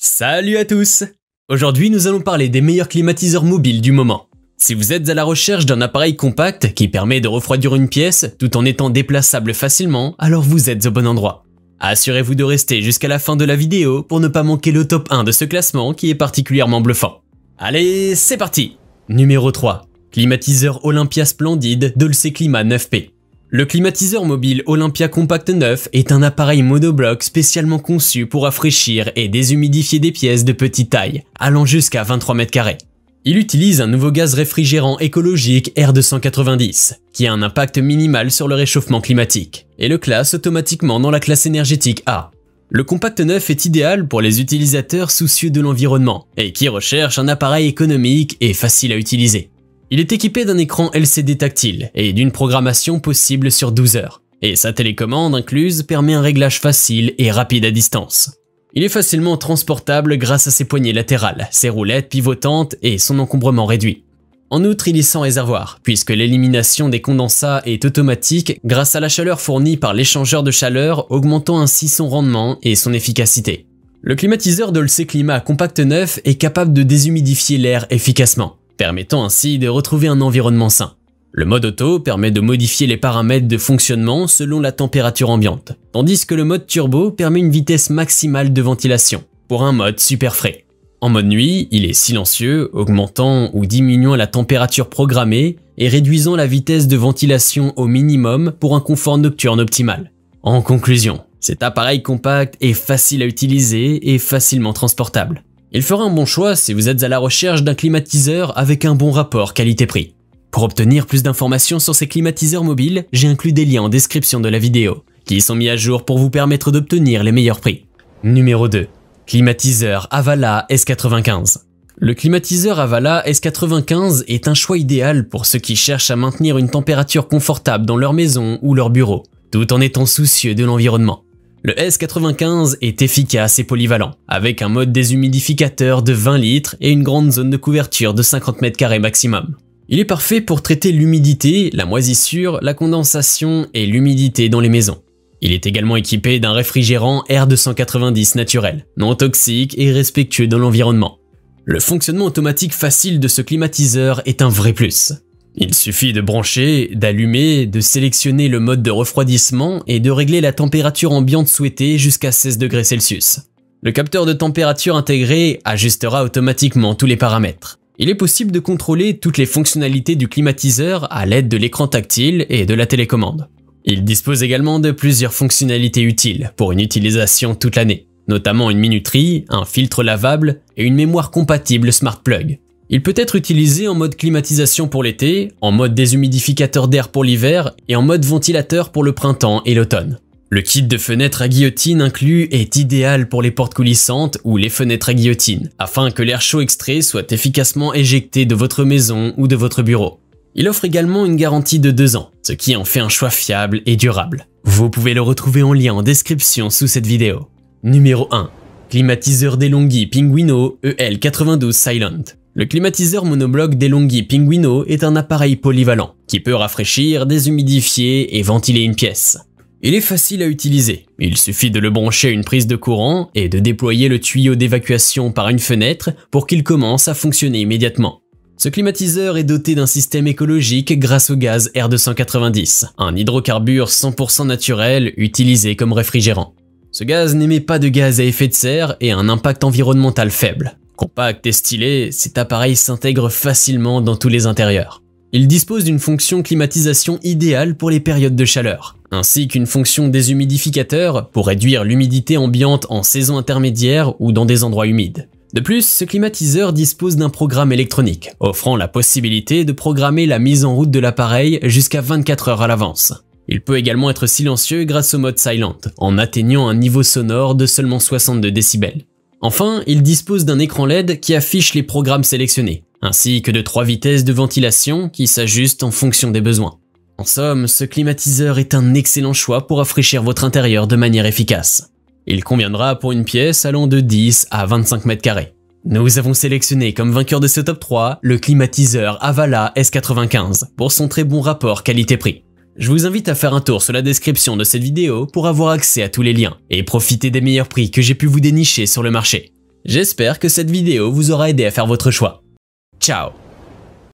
Salut à tous! Aujourd'hui, nous allons parler des meilleurs climatiseurs mobiles du moment. Si vous êtes à la recherche d'un appareil compact qui permet de refroidir une pièce tout en étant déplaçable facilement, alors vous êtes au bon endroit. Assurez-vous de rester jusqu'à la fin de la vidéo pour ne pas manquer le top 1 de ce classement qui est particulièrement bluffant. Allez, c'est parti! Numéro 3. Climatiseur Olympia Splendid Dolce Climat 9P. Le climatiseur mobile Olympia Compact 9 est un appareil monobloc spécialement conçu pour rafraîchir et déshumidifier des pièces de petite taille, allant jusqu'à 23 m². Il utilise un nouveau gaz réfrigérant écologique R290, qui a un impact minimal sur le réchauffement climatique, et le classe automatiquement dans la classe énergétique A. Le Compact 9 est idéal pour les utilisateurs soucieux de l'environnement, et qui recherchent un appareil économique et facile à utiliser. Il est équipé d'un écran LCD tactile et d'une programmation possible sur 12 heures, et sa télécommande incluse permet un réglage facile et rapide à distance. Il est facilement transportable grâce à ses poignées latérales, ses roulettes pivotantes et son encombrement réduit. En outre, il est sans réservoir, puisque l'élimination des condensats est automatique grâce à la chaleur fournie par l'échangeur de chaleur, augmentant ainsi son rendement et son efficacité. Le climatiseur Dolce Climat Compact 9 est capable de déshumidifier l'air efficacement, permettant ainsi de retrouver un environnement sain. Le mode auto permet de modifier les paramètres de fonctionnement selon la température ambiante, tandis que le mode turbo permet une vitesse maximale de ventilation, pour un mode super frais. En mode nuit, il est silencieux, augmentant ou diminuant la température programmée et réduisant la vitesse de ventilation au minimum pour un confort nocturne optimal. En conclusion, cet appareil compact est facile à utiliser et facilement transportable. Il fera un bon choix si vous êtes à la recherche d'un climatiseur avec un bon rapport qualité-prix. Pour obtenir plus d'informations sur ces climatiseurs mobiles, j'ai inclus des liens en description de la vidéo, qui sont mis à jour pour vous permettre d'obtenir les meilleurs prix. Numéro 2. Climatiseur Avala S95. Le climatiseur Avala S95 est un choix idéal pour ceux qui cherchent à maintenir une température confortable dans leur maison ou leur bureau, tout en étant soucieux de l'environnement. Le S95 est efficace et polyvalent, avec un mode déshumidificateur de 20 litres et une grande zone de couverture de 50 m² maximum. Il est parfait pour traiter l'humidité, la moisissure, la condensation et l'humidité dans les maisons. Il est également équipé d'un réfrigérant R290 naturel, non toxique et respectueux de l'environnement. Le fonctionnement automatique facile de ce climatiseur est un vrai plus. Il suffit de brancher, d'allumer, de sélectionner le mode de refroidissement et de régler la température ambiante souhaitée jusqu'à 16 degrés Celsius. Le capteur de température intégré ajustera automatiquement tous les paramètres. Il est possible de contrôler toutes les fonctionnalités du climatiseur à l'aide de l'écran tactile et de la télécommande. Il dispose également de plusieurs fonctionnalités utiles pour une utilisation toute l'année, notamment une minuterie, un filtre lavable et une mémoire compatible Smart Plug. Il peut être utilisé en mode climatisation pour l'été, en mode déshumidificateur d'air pour l'hiver et en mode ventilateur pour le printemps et l'automne. Le kit de fenêtres à guillotine inclus est idéal pour les portes coulissantes ou les fenêtres à guillotine, afin que l'air chaud extrait soit efficacement éjecté de votre maison ou de votre bureau. Il offre également une garantie de 2 ans, ce qui en fait un choix fiable et durable. Vous pouvez le retrouver en lien en description sous cette vidéo. Numéro 1. Climatiseur DeLonghi Pinguino EL92 Silent. Le climatiseur monobloc DeLonghi Pinguino est un appareil polyvalent qui peut rafraîchir, déshumidifier et ventiler une pièce. Il est facile à utiliser, il suffit de le brancher à une prise de courant et de déployer le tuyau d'évacuation par une fenêtre pour qu'il commence à fonctionner immédiatement. Ce climatiseur est doté d'un système écologique grâce au gaz R290, un hydrocarbure 100% naturel utilisé comme réfrigérant. Ce gaz n'émet pas de gaz à effet de serre et a un impact environnemental faible. Compact et stylé, cet appareil s'intègre facilement dans tous les intérieurs. Il dispose d'une fonction climatisation idéale pour les périodes de chaleur, ainsi qu'une fonction déshumidificateur pour réduire l'humidité ambiante en saison intermédiaire ou dans des endroits humides. De plus, ce climatiseur dispose d'un programme électronique, offrant la possibilité de programmer la mise en route de l'appareil jusqu'à 24 heures à l'avance. Il peut également être silencieux grâce au mode Silent, en atteignant un niveau sonore de seulement 62 décibels. Enfin, il dispose d'un écran LED qui affiche les programmes sélectionnés, ainsi que de 3 vitesses de ventilation qui s'ajustent en fonction des besoins. En somme, ce climatiseur est un excellent choix pour rafraîchir votre intérieur de manière efficace. Il conviendra pour une pièce allant de 10 à 25 m². Nous avons sélectionné comme vainqueur de ce top 3 le climatiseur Avala S95 pour son très bon rapport qualité-prix. Je vous invite à faire un tour sur la description de cette vidéo pour avoir accès à tous les liens et profiter des meilleurs prix que j'ai pu vous dénicher sur le marché. J'espère que cette vidéo vous aura aidé à faire votre choix. Ciao!